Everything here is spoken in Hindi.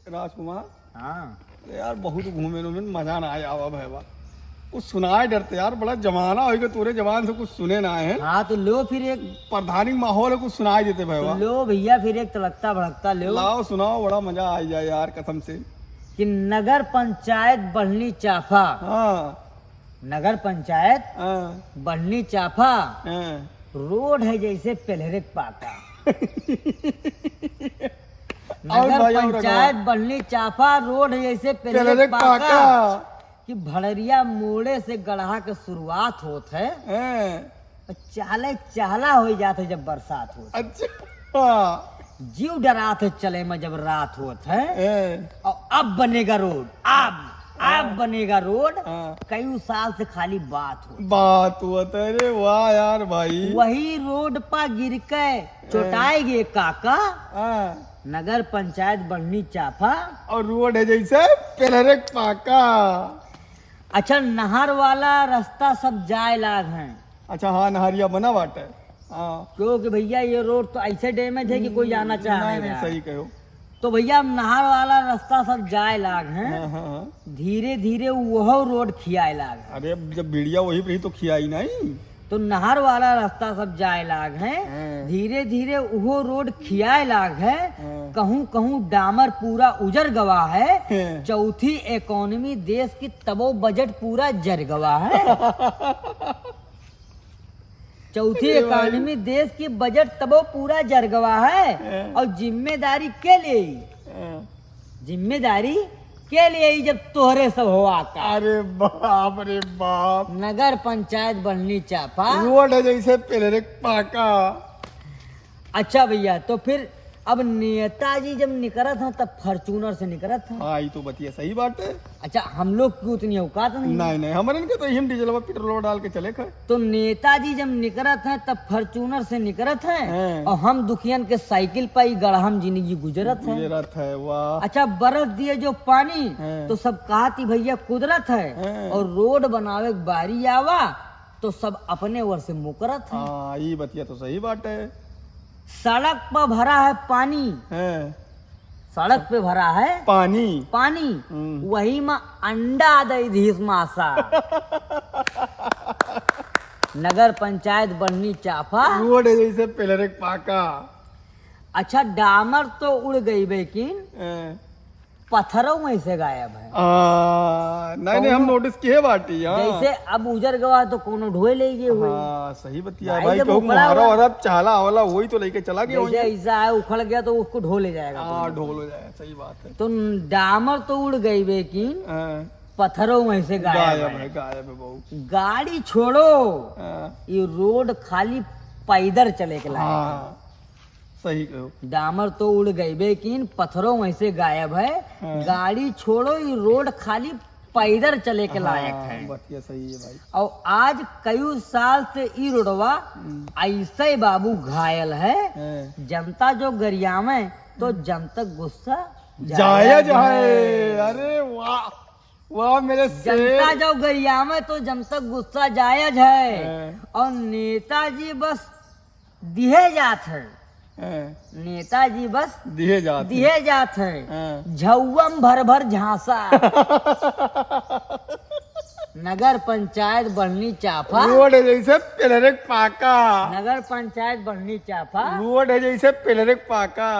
राजकुमार, हाँ अरे यार बहुत घूमे में मजा ना आया आवा भैया। कुछ सुनाए डरते यार, बड़ा जमाना होगा तोरे जबान से कुछ सुने ना है। हाँ तो लो फिर एक, प्रधानिक माहौल है, कुछ सुनाई देते तो भैया। लो भैया फिर एक तलकता भड़कता लो लाओ सुनाओ, बड़ा मजा आ जाए यार कसम से। कि नगर पंचायत बढ़नी चाफा, हाँ नगर पंचायत हाँ बढ़नी चाफा, हाँ। रोड है जैसे पेलहरेक पाका। और नगर भाई, और पंचायत बढ़नी चाफा, रोड है जैसे पेलहरेक पेलहरेक पाका। पाका। कि भड़रिया मोड़े से गढ़ा के शुरुआत होत है, हाँ, चाले चाला हो जात है जब बरसात होत है। अच्छा। जीव डरात है चले में जब रात होत है। हाँ, और अब बनेगा रोड, अब बनेगा रोड। हाँ। कई साल से खाली बात हो, बात हुआ था, अरे वाह यार भाई। वही रोड पर गिर के चोटाएगे काका। हाँ, नगर पंचायत बढ़नी चाफा। और रोड है जैसे पेलहरेक पाका। अच्छा नहर वाला रास्ता सब जाए लाग हैं, अच्छा हाँ, नहरिया बना बाटे। हाँ, क्योंकि भैया ये रोड तो ऐसे डैमेज है कि कोई जाना चाहे नहीं नहीं नहीं, सही कहो। तो भैया अब नहर वाला रास्ता सब जाए लाग हैं। हाँ हाँ हाँ। धीरे धीरे वह रोड खियाए लाग हैं। अरे जब बीड़िया वही पर ही तो खियाई नहीं। तो नहर वाला रास्ता सब जाए लाग है। हाँ। धीरे धीरे वो रोड खियाए लाग है। हाँ। कहूँ कहूँ डामर पूरा उजर गवा है। हाँ। चौथी इकोनॉमी देश की तबो बजट पूरा जर गवा है। चौथी अरे भाई। इकोनॉमी देश की बजट तबो पूरा जर गवा है। हाँ। और जिम्मेदारी के लिए, हाँ। जिम्मेदारी के लिए जब तोहरे सब हो आका। अरे बाप रे बाप। नगर पंचायत बढ़नी चापा। रोड है जैसे पेलहरेक पाका। अच्छा भैया, तो फिर अब नेताजी जब निकलत हैं तब फॉर्चूनर से निकलत हैं। हाँ, ये तो बतिया सही बात है। अच्छा हम लोग की उतनी औकात नहीं है। नहीं नहीं, हमारे इनके तो हिम डीजल पेट्रोल डाल के चले खा। तो नेताजी जब निकलत हैं तब फॉर्चूनर से निकलत हैं। हाँ। और हम दुखियन के साइकिल पर ही गढ़हम जिंदगी गुजरत ये है। रथ है, वाह। अच्छा बरस दिए जो पानी, हाँ। तो सब कहती भैया कुदरत है। हाँ। और रोड बनावे के बारी आवा तो सब अपने ओर से मुकरत है। हाँ, ये बतिया तो सही बात है। सड़क पर भरा है पानी, हैं, सड़क पे भरा है पानी। पानी, हम्म। वही में अंडा दई धीस मासा। नगर पंचायत बढ़नी चाफा। रोड है जैसे पेलहरेक पाका। अच्छा डामर तो उड़ गई लेकिन हैं। पत्थरों में से गायब है। नहीं नहीं, हम नोटिस किए बाटी। हाँ जैसे अब उजर गवा तो कोनो ढोए ले गए हुए। हाँ, सही बतिया भाई भाई। जब कहूँ उखड़ा मारा हुआ- और चाला वाला वही तो लेके चला गया जैसे वहीं। ऐसा है उखड़ गया तो उसको ढो ले जाएगा हाँ, कोई। ढोल हो जाए, सही बात है। तो डामर तो उड़ गई लेकिन हाँ, पत्थरों में से गायब गायब है। है, गायब है बहु। गाड़ी छोड़ो, हाँ, ये रोड खाली पैदल चले के लायक है। हाँ, सही कहो। डामर तो उड़ गई लेकिन पत्थरों में से गायब है। हाँ। गाड़ी छोड़ो, ये रोड खाली पैदल चले के लायक हाँ, है। बतिया सही है भाई। और आज कई साल से ई रोडवा ऐसे बाबू घायल है। हैं। जनता जो गरियावे तो जनता गुस्सा जायज है। अरे वाह वाह मेरे जनता शेर। जो गरियावे तो जनता गुस्सा जायज है। हैं। और नेताजी बस दिए जात है। हैं, नेताजी बस दिए जाते। दिए जात है। हैं। झौवम भर भर झांसा। नगर पंचायत बढ़नी चाफा। रोड है जैसे पेलहरेक पाका। नगर पंचायत बढ़नी चाफा। रोड है जैसे पेलहरेक पाका।